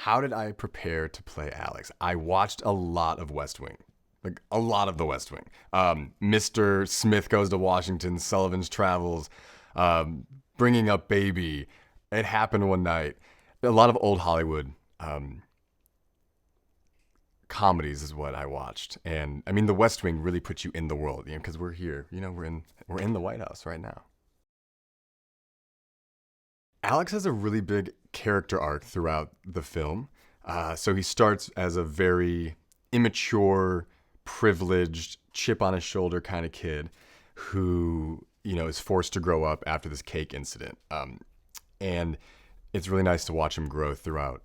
how did I prepare to play Alex? I watched a lot of West Wing, like a lot of the West Wing. Mr. Smith Goes to Washington, Sullivan's Travels, Bringing Up Baby. It Happened One Night. A lot of old Hollywood comedies is what I watched, and I mean, the West Wing really puts you in the world, because we're here. We're in the White House right now. Alex has a really big character arc throughout the film. So he starts as a very immature, privileged, chip on his shoulder kind of kid who, is forced to grow up after this cake incident. And it's really nice to watch him grow throughout,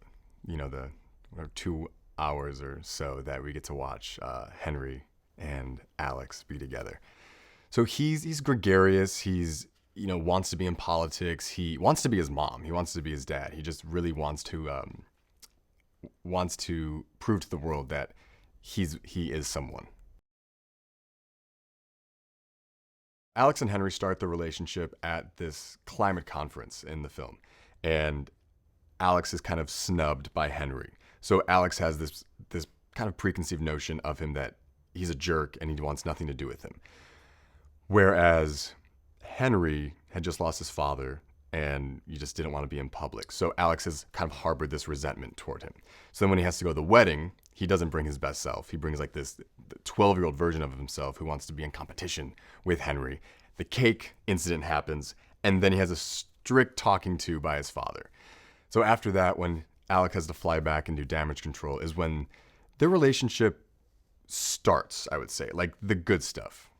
the 2 hours or so that we get to watch Henry and Alex be together. So he's gregarious. He's wants to be in politics. He wants to be his mom. He wants to be his dad. He just really wants to prove to the world that he is someone. Alex and Henry start the relationship at this climate conference in the film, and Alex is kind of snubbed by Henry. So Alex has this kind of preconceived notion of him that he's a jerk and he wants nothing to do with him. Whereas Henry had just lost his father and you just didn't want to be in public. So Alex has kind of harbored this resentment toward him. So then when he has to go to the wedding, he doesn't bring his best self. He brings like this 12-year-old version of himself who wants to be in competition with Henry. The cake incident happens, and then he has a strict talking to by his father. So after that, when Alex has to fly back and do damage control, is when their relationship starts, I would say, like the good stuff.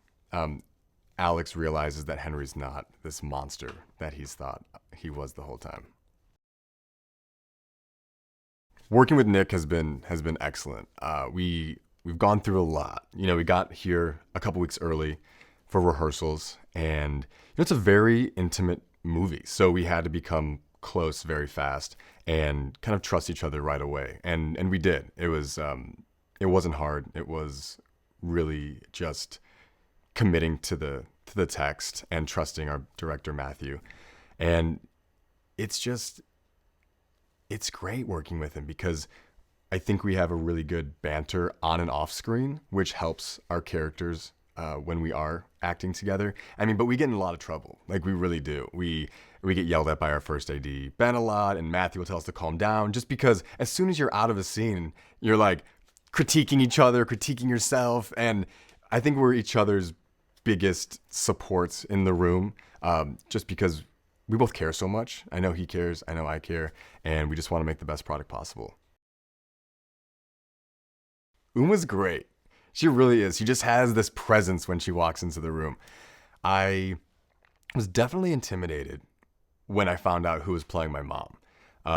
Alex realizes that Henry's not this monster that he's thought he was the whole time. Working with Nick has been excellent. We've gone through a lot. We got here a couple weeks early for rehearsals, and it's a very intimate movie, so we had to become close very fast and kind of trust each other right away, and we did. It wasn't hard. It was really just committing to the text and trusting our director Matthew, and it's great working with him because I think we have a really good banter on and off screen, which helps our characters when we are acting together. I mean, but we get in a lot of trouble. Like, we really do. We get yelled at by our first AD, Ben, a lot, and Matthew will tell us to calm down just because as soon as you're out of a scene, you're like critiquing each other, critiquing yourself. And I think we're each other's biggest supports in the room, just because we both care so much. I know he cares, I know I care, and we just want to make the best product possible. Uma's great. She really is. She just has this presence when she walks into the room. I was definitely intimidated when I found out who was playing my mom,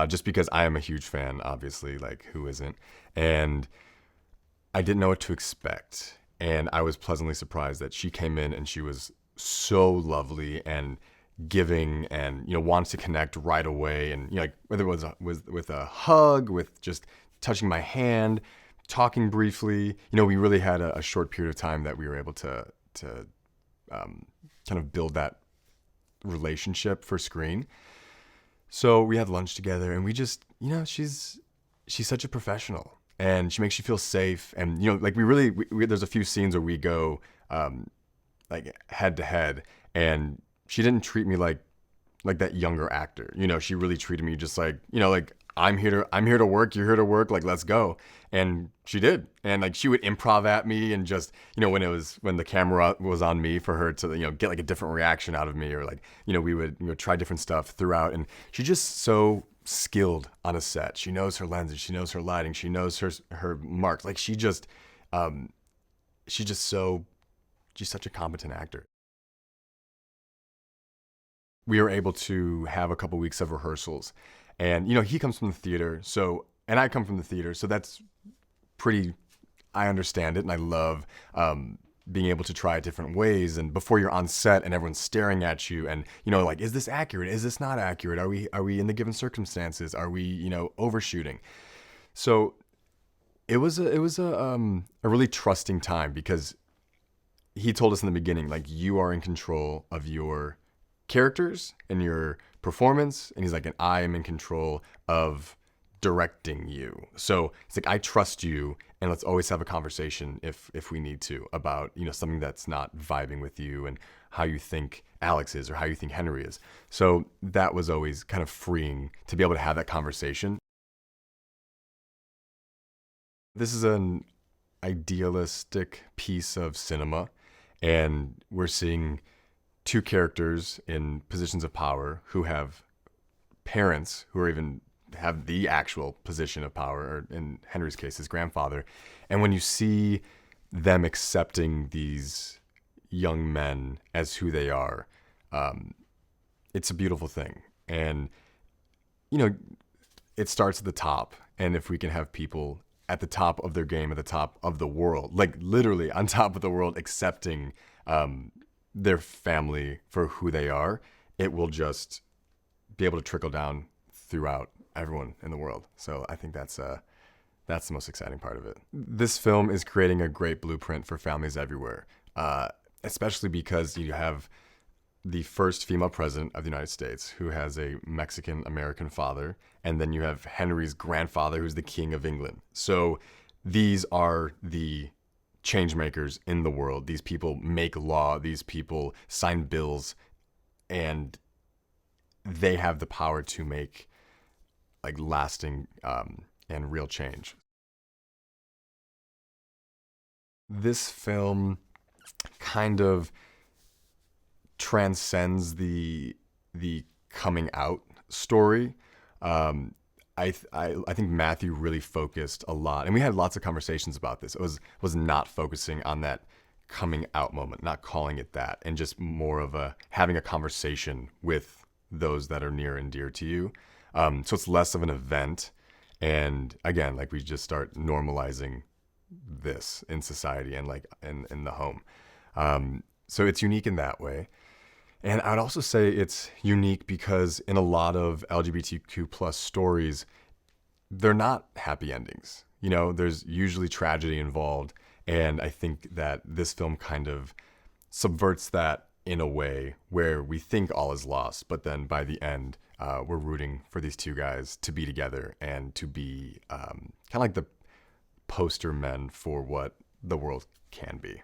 just because I am a huge fan, obviously, like who isn't? And I didn't know what to expect. And I was pleasantly surprised that she came in and she was so lovely and giving and, wants to connect right away. And, like whether it was with a hug, with just touching my hand, talking briefly, we really had a short period of time that we were able to kind of build that relationship for screen. So we had lunch together, and we just, she's such a professional, and she makes you feel safe. And like we there's a few scenes where we go like head to head, and she didn't treat me like that younger actor. She really treated me just like, like I'm here to work, you're here to work, like let's go. And she did. And like she would improv at me, and just, when the camera was on me, for her to, get like a different reaction out of me, or like, we would try different stuff throughout. And she's just so skilled on a set. She knows her lenses, she knows her lighting, she knows her marks. Like she's such a competent actor. We were able to have a couple weeks of rehearsals, and he comes from the theater, and I come from the theater, so that's pretty, I understand it, and I love being able to try it different ways. And before you're on set and everyone's staring at you, and like, is this accurate, is this not accurate, are we in the given circumstances, are we overshooting? So it was a really trusting time, because he told us in the beginning, like, you are in control of your characters and your performance, and he's like, and I am in control of directing you. So it's like, I trust you, and let's always have a conversation if we need to about, something that's not vibing with you and how you think Alex is or how you think Henry is. So that was always kind of freeing to be able to have that conversation. This is an idealistic piece of cinema, and we're seeing two characters in positions of power who have parents who are even have the actual position of power, or in Henry's case, his grandfather. And when you see them accepting these young men as who they are, it's a beautiful thing. And, it starts at the top. And if we can have people at the top of their game, at the top of the world, like literally on top of the world, accepting their family for who they are, it will just be able to trickle down throughout everyone in the world. So I think that's the most exciting part of it. This film is creating a great blueprint for families everywhere, especially because you have the first female president of the United States who has a Mexican-American father, and then you have Henry's grandfather who's the King of England. So these are the change makers in the world. These people make law, these people sign bills, and they have the power to make like lasting and real change. This film kind of transcends the coming out story. I think Matthew really focused a lot, and we had lots of conversations about this. It was not focusing on that coming out moment, not calling it that, and just more of having a conversation with those that are near and dear to you. So it's less of an event, and again, like, we just start normalizing this in society and like in the home. So it's unique in that way. And I'd also say it's unique because in a lot of LGBTQ plus stories, they're not happy endings. There's usually tragedy involved. And I think that this film kind of subverts that in a way where we think all is lost, but then by the end, we're rooting for these two guys to be together and to be kind of like the poster men for what the world can be.